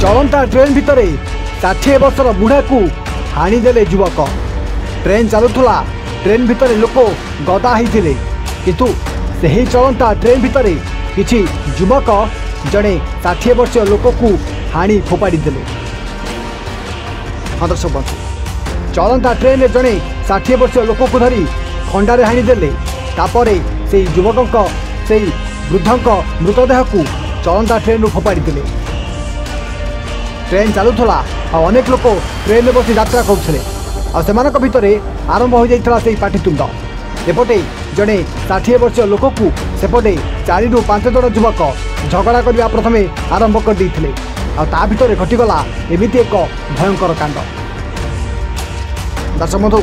चलंता train भितर 60 वर्षर बुढ़ा को हाणीदेले युवक। ट्रेन चलुला ट्रेन भितर लोक गदा होते किंतु सही चलंता ट्रेन भितर किछि युवक जड़े 60 वर्षीय लोक को हाणी फोपाड़ी देले। दर्शक बंधु चलंता ट्रेन जड़े 60 वर्षीय लोक को धरी खंडारे हाणीदेले तापरे से युवक से वृद्धक मृतदेह को चलंता ट्रेन फोपाड़ी देले। ट्रेन चलुला अनेक लोक ट्रेन में बसी यात्रा करुले भितर आरंभ हो जाता से पाटितुंड। एपटे जड़े 60 वर्षीय लोक को सेपटे 4 ରୁ 5 जन युवक झगड़ा करने प्रथमे आरंभ करदे ता भितर घटीगला एमती एक भयंकर कांड। दर्शक बंधु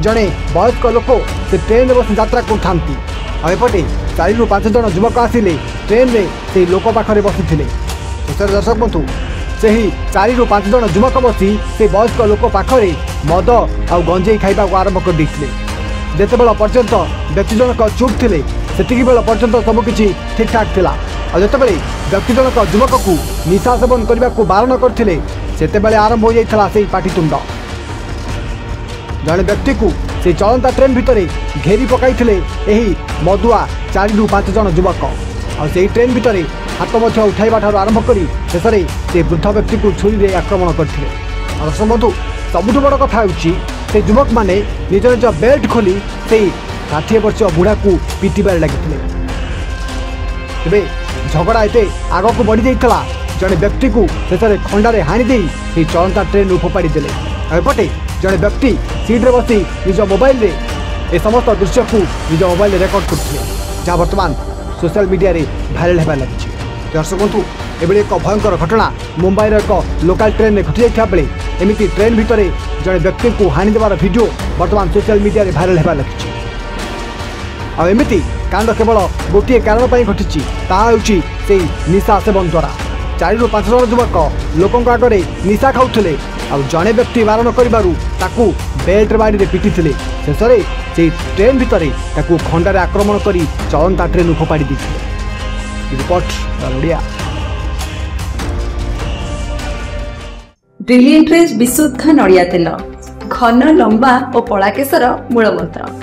जड़े वयस्क लोक से ट्रेन में बस यात्रा करपटे 4 ରୁ 5 जन युवक आसिले ट्रेन में से लोक पाखरे बसी। दर्शक बंधु से 4 ରୁ 5 जन युवक बसी से वयस्क लोक पाखरे मद आ गंजेई खाइबा आरंभ कर जिते बेल पर्यंत व्यक्ति जनक चुप थे से बेल पर्यंत सबकि ठीक ठाक थिला। जिते व्यक्ति जनक युवक को निशा सेवन करने को बारण करते से आरंभ हो जाता से पाटितुंड। जड़े व्यक्ति को से चलंता ट्रेन भितर घेरी पकाई मदुआ 4 ରୁ 5 जन युवक आई ट्रेन भितर हाथ मध्य उठाइबा ठारू आरंभ कर शेष से वृद्ध व्यक्ति को छुरी आक्रमण करते। दर्शक बंधु सबुठ बड़ कथा होची से युवक माने निज निज बेल्ट खोली से 60 वर्षीय बुढ़ा को पिटिबार लगी। तेरे झगड़ा एते आग को बढ़ी जाता जड़े व्यक्ति को शेष खंडारे हाणी दे चलंता ट्रेन फोपाड़ी देले। एपटे जड़े व्यक्ति सीट्रे बसी निज मोबाइल रे ए समस्त दृश्य को निज मोबाइल रेकर्ड करते जहाँ बर्तमान सोशल मीडिया रे भाइराल होगा लगी। दर्शक बंधु एभली एक भयंकर घटना मुंबईर एक लोकल ट्रेन में घटी जाता बेले एमती ट्रेन भितर जड़े व्यक्ति को हाणी देवार वीडियो बर्तमान सोशल मीडिया रे भाइराल होगा लगी। आमती कांड केवल गोटे कारण घटी ताकि से निशा सेवन द्वारा 4 ରୁ 5 जन युवक लोकों आगे निशा खाऊले जड़े व्यक्ति बारण करू बेल्ट बाड़ी पिटी शेष से ट्रेन भितर खंडारे आक्रमण कर चलंता ट्रेन फोपाड़ी देते। रिपोर्ट ओडिया। ब्रिलियंट रेज विशुद्ध नड़िया तेल घन लंबा और पड़ा केशर मूल मंत्र।